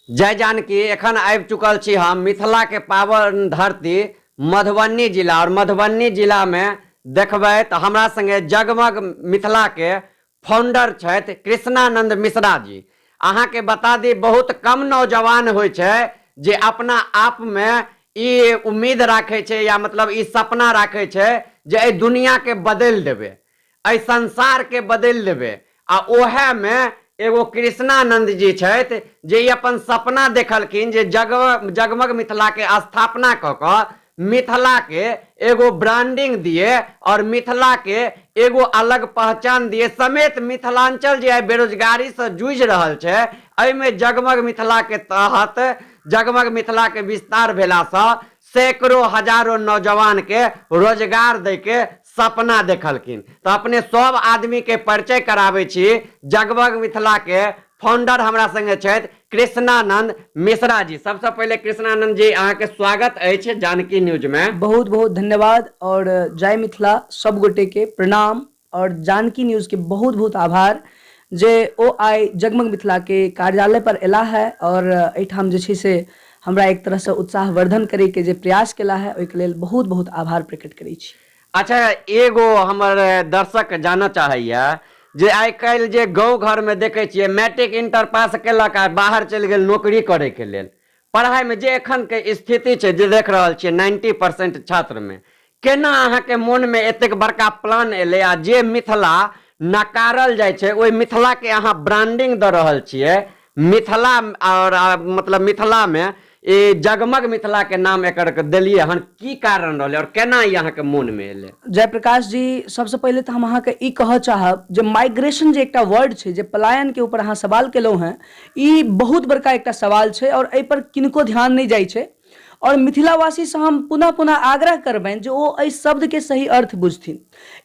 जय जानकी। एखन आबि चुकल छी हम मिथिला के पावन धरती मधुबनी जिला, और मधुबनी जिला में देखबै तो हमरा संगे जगमग मिथिला के फाउंडर छथि कृष्णानंद मिश्रा जी। अहाँ के बता दी, बहुत कम नौजवान होइ छै जे अपना आप में ई उम्मीद राखे छै या मतलब ई सपना राखे छै जे एहि दुनिया के बदल देवे, एहि संसार के बदल देवे। आ ओहे में एगो कृष्णानंद जी छथि जे ई अपन सपना देखलखिन जे जगमग मिथिला के स्थापना क क मिथिला के एगो ब्रांडिंग दिए और मिथिला के एगो अलग पहचान दिए, समेत मिथिलांचल जे बेरोजगारी से जूझ रहल छै एहिमे जगमग मिथिला के तहत जगमग मिथिला के विस्तार भेला से सैकड़ों हजारों नौजवान के रोजगार दे के सपना देखलखिन। तो अपने सब आदमी के परिचय करावे छी। जगमग मिथिला के फाउंडर हमरा संगे छथि कृष्णानंद मिश्रा जी। सबसे पहले कृष्णानंद जी अहाँ के स्वागत है जानकी न्यूज में। बहुत बहुत धन्यवाद और जय मिथिला सब गोटे के प्रणाम और जानकी न्यूज के बहुत बहुत आभार जे ओ आई जगमग मिथिला के कार्यालय पर एला है और एठाम जे छै से हमरा एक तरह से उत्साहवर्धन करे के जे प्रयास केला है ओहि के लेल बहुत बहुत आभार प्रकट करै छी। अच्छा, एगो हमर दर्शक जानना चाहिए जे आइ काल्हि जे गाँव घर में देखे छियै मैट्रिक इंटर पास केलक आ बाहर चलि गेल नौकरी करे के लेल, पढ़ाई में जे एखन के स्थिति छै जे देख रहल छियै 90% छात्र में, केना अहाँ के मन में एतेक बड़का प्लान एले आ जे मिथिला नकारल जाय छै ओहि मिथिला के अहाँ ब्रांडिंग द रहल छियै मिथिला, और मतलब मिथिला में ए जगमग मिथिला के नाम एकर देलिए हन, की कारण रहले और केना ई अहाँ के मन में एले? जयप्रकाश जी, सबसे पहले तो हम अहाँ के ई कह चाहब जे माइग्रेशन जे एकटा वर्ड छै जे पलायन के ऊपर अहाँ सवाल केलहुँ हैं, ई बहुत बड़का एकटा सवाल छै और एहि पर किनको ध्यान नहीं जाइ छै। और मिथिलावासी से हम पुनः पुनः आग्रह करबनि जे ओ एहि शब्द के सही अर्थ बुझथिन।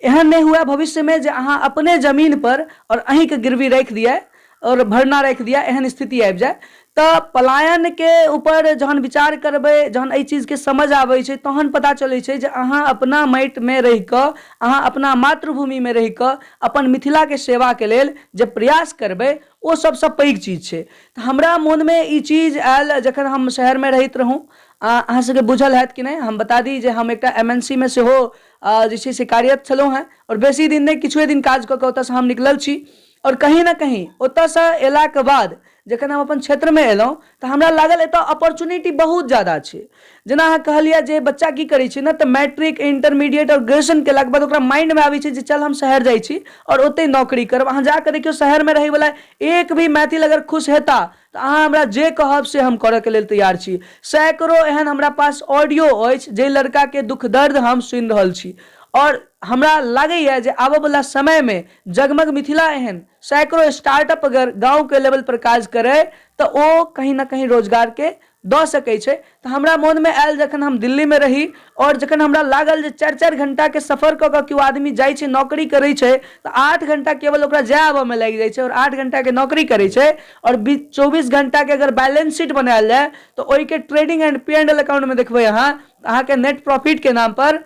एहन नहीं हुआ भविष्य में जे अहाँ अपने जमीन पर और अहीं के गिरवी रख दिया और भरना रख दिया, एहन स्थिति आबि जाए। तो पलायन के ऊपर जहन विचार करबै, जहन एहि चीज के समझ आबै छै तहन पता चलै छै जे अहाँ अपना माटि में रहि कऽ, अहाँ अपना मातृभूमि में रहि कऽ अपन मिथिला के सेवा के लेल जे प्रयास करबै ओ सबसँ पैघ चीज छै। तऽ हमरा मोन में ई चीज आयल जखन हम शहर में रहैत रहूँ। अहाँ सबके बुझल हैत कि नहीं, हम बता दी जे हम एकटा MNC में सेहो जे छै से कार्यरत छलहुँ हैं और बेसी दिन नहीं किछुए दिन काज कऽ कऽ ओतऽसँ हम निकलल छी। और कहीं ना कहीं ओतऽसँ अयलाके बाद जखन हम अपन क्षेत्र में एलहुँ तऽ हमरा लागल एतऽ अपॉर्चुनिटी बहुत ज़्यादा छै। जेना अहाँ कहलिए जे बच्चा की करै छै ने, तऽ मैट्रिक इंटरमीडिएट और ग्रेजुएशन केलाके बाद ओकरा माइंड में आबै छै जे चल हम शहर जाइ छी और ओतै नौकरी करब। अहाँ जाकऽ देखियौ शहर में रहैवला एक भी मैथिल अगर खुश हेता तऽ अहाँ हमरा जे कहब से हम करऽ के लेल तैयार छी। सैकड़ों एहन हमरा पास ऑडियो अछि जे लड़का के दुख दर्द हम सुनि रहल छी और हमरा लागैए जे आबऽ वाला समय में जगमग मिथिला एहन सैकड़ों स्टार्टअप अगर गांव के लेवल पर काज करे तो ओ कहीं ना कहीं रोजगार के दऽ सकै छै। तऽ हमरा मोन में आयल जखन हम दिल्ली में रही और जखन हमरा लागल जे 4-4 घंटा के सफर कऽ कऽ केओ आदमी जाइ छै नौकरी करै छै तऽ 8 घंटा केवल ओकरा जाय आबऽ में लागि जाइ छै और 8 घंटा के नौकरी करै छै और 24 घंटा के अगर बैलेंस शीट बनायल जाए तो ओहि के ट्रेडिंग एंड P&L अकाउंट में देखबै अहाँ के नेट प्रॉफिट के नाम पर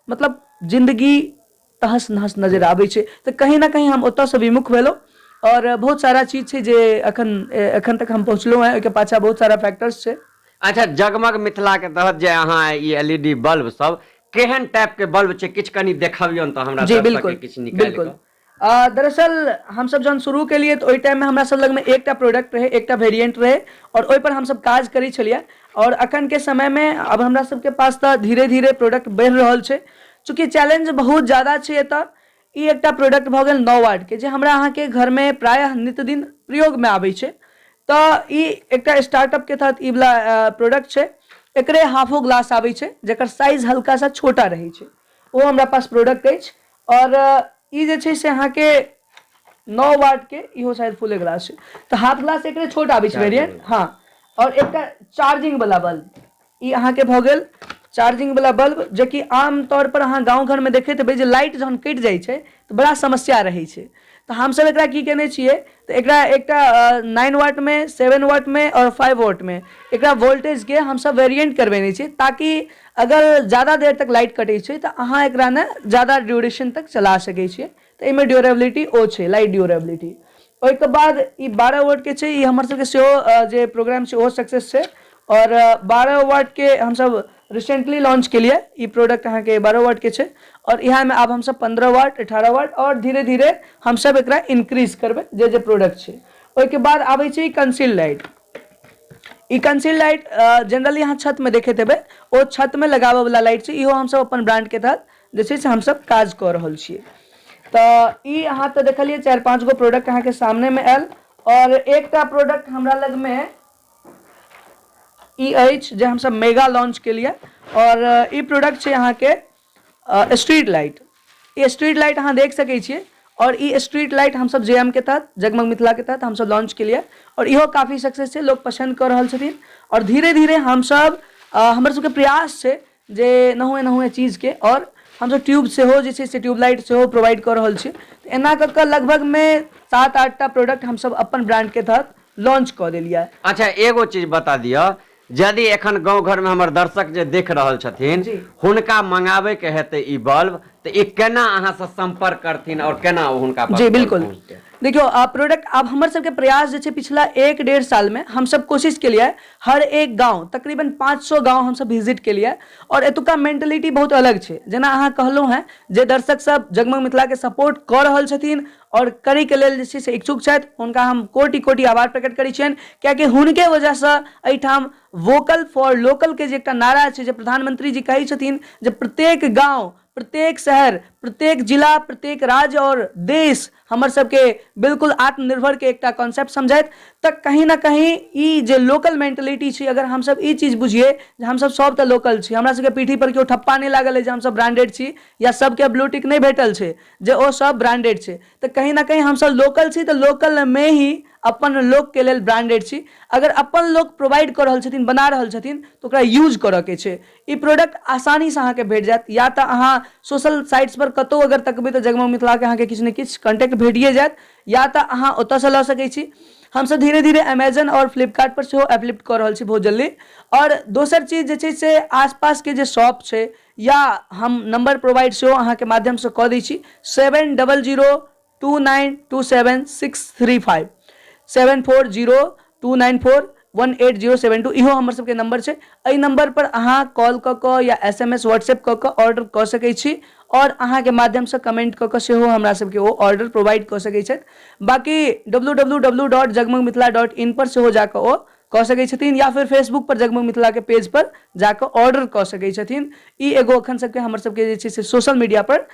मतलब जिंदगी तहस नहस नजर आबै छै। तऽ कहीं ना कहीं हम ओतऽसँ विमुख भेलहुँ और बहुत सारा चीज छै जे एखन तक हम पहुँचलहुँ हैं, ओहिके पाछा बहुत सारा फैक्टर्स छै। अच्छा, जगमग मिथिला के तहत जे अहाँ ई LED बल्ब सब केहन टाइप के बल्ब छै, किछ कनी देखाबियौ तऽ हमरा जी दर्शक के बिल्कुल किछ निकाल बिल्कुल। दरअसल हम सब जहन शुरू केलिए तो ओहि टाइम में हमरा सब लग में एकटा प्रोडक्ट रहे, एकटा वेरिएंट रहे और ओहि पर हम सब काज करै छलिए। और अखन के समय में अब हमरा सबके पास तऽ धीरे धीरे प्रोडक्ट बढ़ि रहल छै, चूँकि चैलेंज बहुत ज़्यादा छै। एतऽ ई एकटा प्रोडक्ट भऽ गेल 9 वाट के जे हमरा अहाँ के घर में प्रायः नित्यदिन प्रयोग में आबै छै। तऽ ई एकटा स्टार्टअप के तहत ई वाला प्रोडक्ट छै। एकरे हाफो ग्लास आबै छै जेकर साइज हल्का सा छोटा रहै छै, ओ हमरा पास प्रोडक्ट अछि। और ई जे छै से अहाँ के 9 वाट के इहो शायद फुल ग्लास छै, तऽ हाफ ग्लास एकरे छोट आबै छै वेरिएंट। हाँ, और एकटा चार्जिंग वाला बल्ब, ई अहाँ के भऽ गेल चार्जिंग वाला बल्ब, जे कि आम तौर पर अहाँ गाँव घर में देखैत हेबै जे लाइट जहन कटि जाइ छै तऽ बड़ा समस्या रहै छै। तऽ हमसब एकरा की केने छियै तऽ एकरा एकटा 9 वाट में, 7 वाट में और 5 वाट में एकरा वोल्टेज के हमसब वेरिएंट करबेने छियै, ताकि अगर ज़्यादा देर तक लाइट कटै छै तऽ अहाँ एकरा ने ज़्यादा ड्यूरेशन तक चला सकै छियै। तऽ एहिमे ड्यूरेबिलिटी ओ छै, लाइट ड्यूरेबिलिटी। ओहिके बाद ई 12 अवार्ड के छै, ई हमर सबके सेहो जे प्रोग्राम छै ओहो सक्सेस छै। और 12 अवार्ड के हमसब रिसेंटली लॉन्च के लिए ई प्रोडक्ट अहाँ के 12 अवार्ड के छै। और यहाँ में आब हमसब 15 अवार्ड 18 अवार्ड और धीरे धीरे हमसब एकरा इंक्रीज करबै जे प्रोडक्ट छै। ओहिके बाद आबै छै कंसील लाइट। ई कंसील लाइट जनरली अहाँ छत में देखैत हेबै, ओ छत में लगाबऽ वाला लाइट छै। इहो हमसब अपन ब्रांड के तहत जे छै से हमसब काज कऽ रहल छियै। तऽ ई अहाँ तऽ देखलिए 4-5 गो प्रोडक्ट अहाँ के सामने में आयल। और एकटा प्रोडक्ट हमरा लग में ई अछि जे हमसब मेगा लॉन्च के लिए। और ई प्रोडक्ट छै अहाँ के स्ट्रीट लाइट। ई स्ट्रीट लाइट अहाँ देख सकै छियै। और ई स्ट्रीट लाइट हमसब जेएम के तहत, जगमग मिथिला के तहत हमसब लॉन्च के लिए। और इहो काफी सक्सेस छै, लोग पसंद कर रहल छथिन। और धीरे धीरे हमसब हमर सबके प्रयास छै जे नहुए नहुए चीज के, और हमसब ट्यूब सेहो जे छै से ट्यूब लाइट सेहो प्रोवाइड कर रहल छी। एना कऽ कऽ लगभग में 7-8 टा प्रोडक्ट हमसब अपन ब्रांड के तहत लॉन्च कऽ देलिए। अच्छा एगो चीज बता दिया, यदि एखन गांव घर में हमर दर्शक जे देख रहल छथिन हुनका मंगाबे के हेतै ई बल्ब, तो ई केना अहाँ से संपर्क करथिन और केना ओ हुनका पास जी बिल्कुल पहुँचतै? देखियो प्रोडक्ट अब हमर सबके प्रयास जे छै पिछला 1-1.5 साल में हम सब कोशिश के लिए हर एक गांव तकरीबन 500 गांव हम सब विजिट के लिए। और एतुका मेंटलिटी बहुत अलग छै। जेना अहाँ कहलहुँ हैं जे दर्शक सब जगमग मिथिला के सपोर्ट कऽ रहल छथिन और करै के लेल जे छै से इच्छुक छथि, हुनका हम कोटि कोटि आभार प्रकट करै छियनि। कियाकि हुनके वजह से एहिठाम वोकल फॉर लोकल के जे एकटा नारा छै, जे प्रधानमंत्री जी कहै छथिन जे प्रत्येक गांव, प्रत्येक शहर, प्रत्येक जिला, प्रत्येक राज्य और देश हमर सबके बिल्कुल आत्मनिर्भर के एकटा कॉन्सेप्ट समझैत, तक कहीं ना कहीं ई जे लोकल मेंटलिटी छै, अगर हम सब ई चीज बुझिए जे हम सब तऽ लोकल छी, हमरा सबके पीठी पर केओ ठप्पा नहीं लागल है जे हम सब ब्रांडेड छी, या सबके ब्लू टिक नहीं भेटल छै जे ओ सब ब्रांडेड छै। तऽ कहीं ना कहीं हम सब लोकल छी, तऽ लोकल में ही अपन लोक के लेल ब्रांडेड छी। अगर अपन लोक प्रोवाइड कर रहल छथिन, बना रहल छथिन, तो ओकरा यूज करऽ के छै। ई प्रोडक्ट आसानी से अहाँ के भेट जायत, या तऽ अहाँ सोशल साइट्स पर कतौ अगर तकबै तऽ जगमग मिथिला के अहाँ के किछु ने किछु कॉन्टेक्ट भेटिए जायत, या तऽ अहाँ ओतऽ से लऽ सकै छी। हम सब धीरे धीरे अमेजन और फ्लिपकार्ट पर सेहो अपलिफ्ट कऽ रहल छी बहुत जल्दी। और दोसर चीज जे छै से आसपास के जे शॉप छै, या हम नंबर प्रोवाइड सेहो अहाँ के माध्यम से कऽ दै छी 7002927635 7402941807 इहो हमर सबके नंबर छै। एहि नंबर पर अहाँ कॉल कऽ कऽ या SMS व्हाट्सएप कऽ कऽ ऑर्डर कऽ सकै छी। और अहाँ के माध्यम से कमेंट कऽ कऽ सेहो हमरा सबके ओ ऑर्डर प्रोवाइड कऽ सकै छथि। बाकी www.jagmagmithila.in पर सेहो जाकऽ ओ कऽ सकै छथिन, या फिर फेसबुक पर जगमग मिथिला के पेज पर जाकऽ ऑर्डर कऽ सकै छथिन। ई एगो अखन सबके हमर सबके जे छै से सोशल मीडिया पर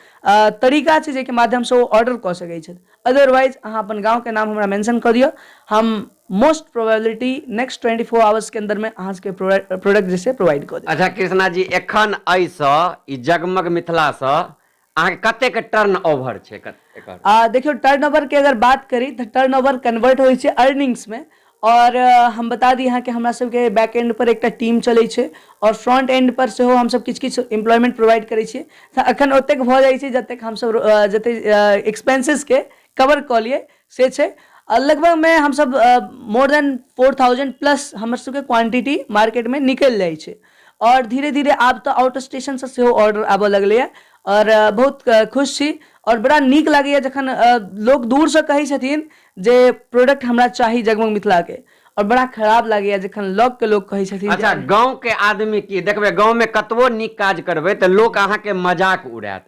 तरीका छै जेके माध्यम से ओ ऑर्डर कऽ सकै छथि। अदरवाइज अहाँ अपन गाँव के नाम हमरा मेंशन कऽ दियौ, हम मोस्ट प्रोबेबिलिटी नेक्स्ट 24 आवर्स के अंदर में अहाँ सबके प्रोडक्ट जे छै प्रोवाइड कऽ देब। अच्छा कृष्णा जी, एखन एहिसँ ई जगमग मिथिलासँ अहाँके कतेक टर्न ओवर छै एकर? देखियो टर्नओवर के अगर बात करी तो टर्नओवर कन्वर्ट होइ छै अर्निंग्स में। और हम बता दी यहाँ के हमरा सबके बैक एंड पर एक टीम चलै छै, और फ्रंट एंड पर सेहो हम सब किछु किछु एम्प्लॉयमेंट प्रोवाइड करै छियै। तऽ अखन ओतेक भऽ जाइ छै जतेक हम सब जते एक्सपेंसेस के कवर कऽ लिए से छै। लगभग में हम सब मोर देन 4000 प्लस हमर सबके क्वांटिटी मार्केट में निकल जाइ छै। और धीरे धीरे आब तो आउट स्टेशन से सेहो ऑर्डर आबऽ लगलै, और बहुत खुश छी। और बड़ा नीक लागैए जखन लोग दूर से कहै छथिन जे प्रोडक्ट हमरा चाही जगमग मिथिला के, और बड़ा खराब लागैए जखन लग के लोग कहै छथिन। अच्छा गांव के आदमी की देखबे, गांव में कतबो नीक काज करबै तऽ लोग अहाँ के मजाक उड़ायत,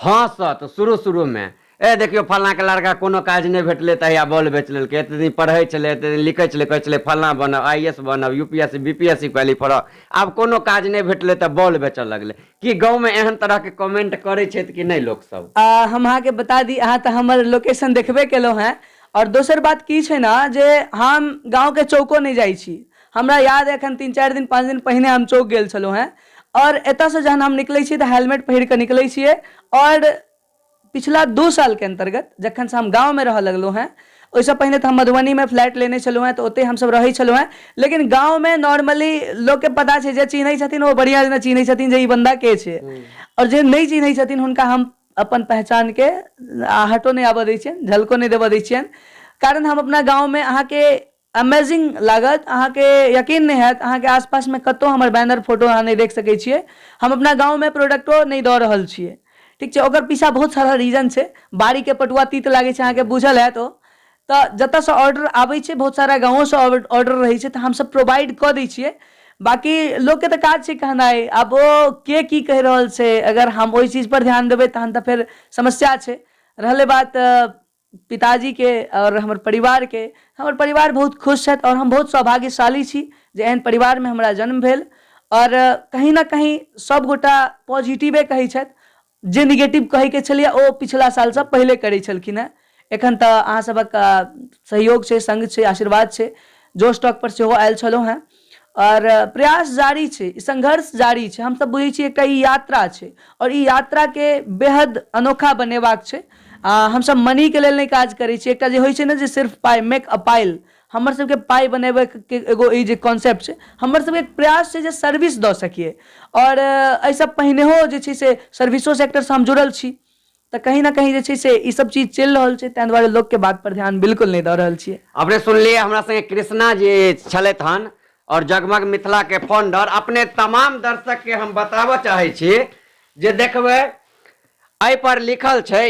हंसत शुरू में। ए देखियो फलना के लड़का कोनो काज नहीं भेटले तहिया बॉल बेच लेलकै, एते दिन पढ़ै छलै, एते दिन लिखै छलै, कहै छलै फलना बनब, IAS बनब, UPSC BPSC क्वालिफाई, आब कोनो काज नहीं भेटले तऽ बॉल बेचऽ लगलै। कि गांव में एहन तरह के कमेंट करै छै कि नहीं लोग सब? हम अहाँ के बता दी, अहाँ तऽ हमर लोकेशन देखबे केलहुँ हैं। और दोसर बात की छै ना जे हम गांव के चौको नहीं जाइ छी। हमरा याद है एखन 3-4 दिन 5 दिन पहिने हम चौक गेल छलहुँ हैं, और एतऽ से जहन हम निकलै छी तऽ हेलमेट पहिर कऽ निकलै छियै। और पिछला 2 साल के अंतर्गत जखन से हम गाँव में रह लगलहुँ हैं, ओहिसँ पहिने तऽ हम मधुबनी में फ्लैट लेने छलहुँ हैं, तऽ ओतै हम सब रहै छलहुँ हैं। लेकिन गाँव में नॉर्मली लोग के पता छै जे चिन्है छथिन ओ बढ़िया जेना चिन्है छथिन जे ई बंदा के छै, और जे नहीं चिन्है छथिन हुनका हम अपन पहचान के हटो नहीं आबऽ दै छियनि, झलको नहीं देबऽ दै छियनि। कारण हम अपना गाँव में अहाँ के अमेजिंग लागत, अहाँ के यकीन नहीं हैत, अहाँ के आसपास में कतौ हमर बैनर फोटो अहाँ नहीं देख सकै छियै। हम अपना गाँव में प्रोडक्टो नहीं दऽ रहल छियै, ठीक छै। ओकर पीछा बहुत सारा रीजन छै। बाड़ी के पटुआ तीत लागे छै, अहाँ के बुझल है। तो तो जतऽ से ऑर्डर आबै छै, बहुत सारा गाँवों से ऑर्डर रहै छै, तो हम सब प्रोवाइड कऽ दै छियै। बाकी लोग के तो काज छै कहनाइ, अब ओ के की कहि रहल छै, अगर हम ओहि चीज पर ध्यान देबै तहन तऽ फिर समस्या छै। रहलै बात पिताजी के और हमर परिवार के, हमर परिवार बहुत खुश छथि और हम बहुत सौभाग्यशाली छी जे एहन परिवार में हमरा जन्म भेल। और कहीं ना कहीं सब गोटा पॉजिटिवे कहै छथि, जे निगेटिव कहैके छलियै ओ पिछला सालसँ पहिले करै छलखिन हेँ। एखन तऽ अहाँ सबक सहयोग छै, संग छै, आशीर्वाद छै, जोश टॉक पर सेहो आयल छलहुँ हेँ। और प्रयास जारी छै, संघर्ष जारी छै। हम सब बुझै छियै एकटा ई यात्रा छै और ई यात्रा के बेहद अनोखा बनेबाक छै। हम सब मनी के लेल नहीं काज करै छियै, एकटा जे होइ छै ने जे सिर्फ पाई, मेक अ पाइल, हमर सबके पाई बनेबे के एगो ई जे कॉन्सेप्ट छै, हमर सबके एक प्रयास छै जे सर्विस दऽ सकिए। और एहिसँ पहिनेहो जे छै से सर्विसो सेक्टर से हम जुड़ल छी, तऽ कहीं ना कहीं जे छै से ई सब चीज चलि रहल छै, ताहि दुआरे लोग के बात पर ध्यान बिल्कुल नहीं दऽ रहल छियै। अपने सुनलिए हमरा संगे कृष्णा जी छलथि हन और जगमग मिथिला के फाउंडर। अपने तमाम दर्शक के हम बताबऽ चाहै छी जे देखबै एहि पर लिखल छै,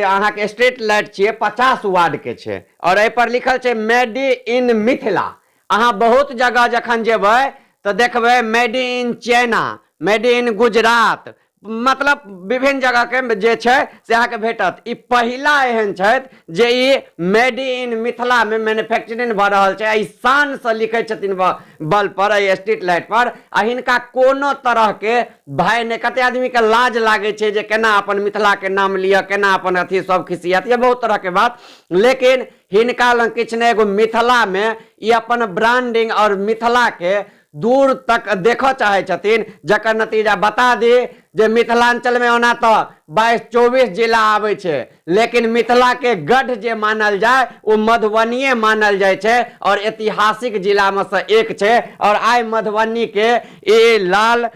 अहाँके स्ट्रीट लाइट छियै, 50 वार्ड के छै और एहि पर लिखल छै मेड इन मिथिला। अहाँ बहुत जगह जखन जेबै तऽ देखबै made in China, made in Gujarat, मतलब विभिन्न जगह के जे छै से अहाँके भेटत। ई पहिला एहन छथि जे ई मेड इन मिथिला में मैन्युफैक्चरिंग भऽ रहल छै। ई शान से लिखै छथिन बल पर, स्ट्रीट लाइट पर, आ हिनका कोनो तरह के भय नहीं। कते आदमी के लाज लागे छै जे केना अपन मिथिला के नाम लिया, केना अपन अथी सब खिसियत, ये बहुत तरह के बात। लेकिन हिनका लग किछु नहीं, एगो मिथिला में ई अपन ब्रांडिंग और मिथिला के दूर तक देखो चाहे छथिन, जकर नतीजा बता दी जे मिथिलांचल में ओना तो 22-24 जिला आबै छै, लेकिन मिथिला के गढ़ जे मानल जाए वो मधुबनीये मानल जाए छै और ऐतिहासिक जिला में से एक छै। और आइ मधुबनी के ई लाल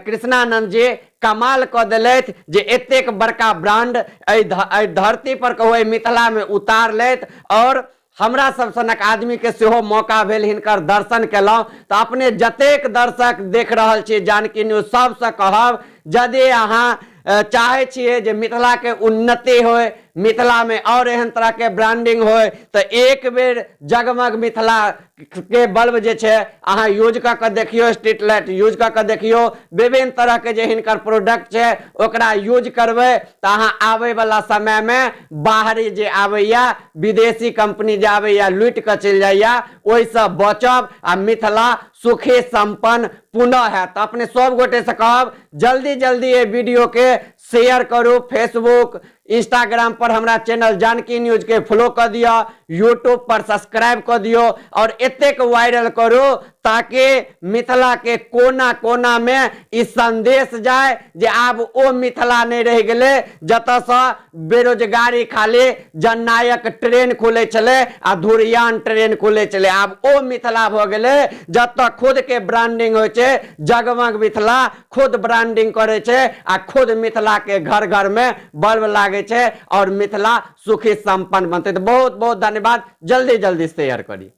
कृष्णानंद जी कमाल कऽ देलथि जे एतेक बड़का ब्रांड एहि धरती पर कहू एहि मिथिला में उतारलथि। और हमरा सब सनक आदमी के सेहो मौका भेल, हिनकर दर्शन केलहुँ। तऽ अपने जतेक दर्शक देख रहल छियै जानकी न्यूज, सबसँ कहब यदि अहाँ चाहे छियै जे मिथिला के उन्नति होय, मिथिला में और एहन तरह के ब्रांडिंग होय, तो एक बेर जगमग मिथिला के बल्ब जे छै अहाँ यूज कऽ के देखियो, स्ट्रीट लाइट यूज कऽ के देखियो, विभिन्न तरह के जे हिनकर प्रोडक्ट छै ओकरा यूज करबै तऽ अहाँ आबै वाला समय में बाहरी जे आबैया विदेशी कंपनी जे आबैया लूटि कऽ चलि जाइया, ओहिसँ बचब आ मिथिला सुखी संपन्न पुनः है। तो अपने सब गोटे से कहब जल्दी जल्दी ये वीडियो के शेयर करू, फेसबुक इंस्टाग्राम पर हमरा चैनल जानकी न्यूज के फॉलो कर दियो, यूट्यूब पर सब्सक्राइब कर दियो और एतेक वायरल करू ताकि मिथिला के कोना कोना में ई संदेश जाए जे आब ओ मिथिला नहीं रह गेले जतऽ से बेरोजगारी खाली जननायक ट्रेन खुले चले आ धुरियान ट्रेन खुले चले। आब ओ मिथिला भ गेले जतऽ खुद के ब्रांडिंग होय छै, जगमग मिथिला खुद ब्रांडिंग करे छै आ खुद मिथिला के घर घर में बल्ब लागे छै और मिथिला सुखी संपन्न बनते। तो बहुत बहुत धन्यवाद, जल्दी जल्दी शेयर करी।